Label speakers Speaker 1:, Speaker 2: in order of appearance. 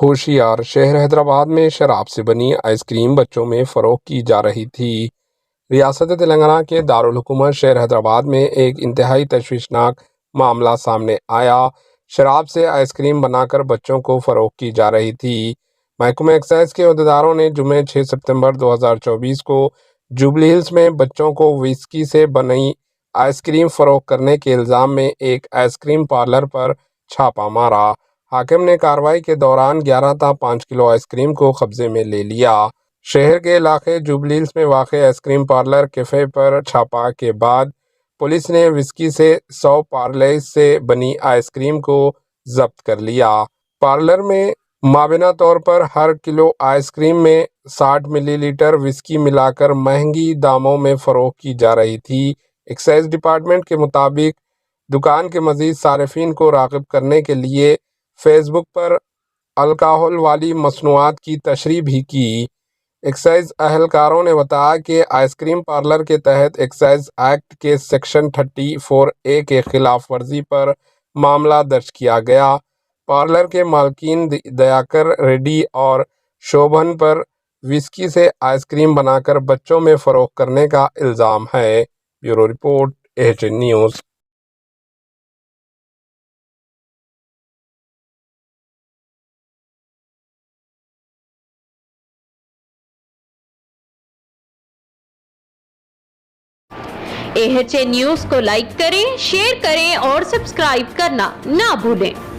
Speaker 1: ہوشیار شہر حیدرآباد میں شراب سے بنی آئس کریم بچوں میں فروخت کی جا رہی تھی۔ ریاست تلنگانہ کے دارالحکومت شہر حیدرآباد میں ایک انتہائی تشویشناک معاملہ سامنے آیا۔ شراب سے آئس کریم بنا کر بچوں کو فروخت کی جا رہی تھی۔ محکمہ ایکسائز کے عہدیداروں نے جمعے 6 ستمبر 2024 کو جوبلی ہلز میں بچوں کو وسکی سے بنی آئس کریم فروخت کرنے کے الزام میں ایک آئس کریم پارلر پر چھاپہ مارا۔ حاکم نے کارروائی کے دوران 11 تا 5 کلو آئس کریم کو قبضے میں لے لیا۔ شہر کے علاقے جوبلی ہلز میں واقع آئس کریم پارلر کیفے پر چھاپہ کے بعد پولیس نے وسکی سے 100 پارلز سے بنی آئس کریم کو ضبط کر لیا۔ پارلر میں مبینہ طور پر ہر کلو آئس کریم میں 60 ملی لیٹر وسکی ملا کر مہنگی داموں میں فروخت کی جا رہی تھی۔ ایکسائز ڈپارٹمنٹ کے مطابق دکان کے مزید صارفین کو راغب کرنے کے لیے فیس بک پر الکحل والی مصنوعات کی تشریح بھی کی۔ ایکسائز اہلکاروں نے بتایا کہ آئس کریم پارلر کے تحت ایکسائز ایکٹ کے سیکشن 34A کے خلاف ورزی پر معاملہ درج کیا گیا۔ پارلر کے مالکین دیاکر ریڈی اور شوبھن پر وسکی سے آئس کریم بنا کر بچوں میں فروخت کرنے کا الزام ہے۔ Bureau report AHN news.
Speaker 2: AHN news کو لائک کریں، شیئر کریں اور سبسکرائب کرنا نہ بھولیں۔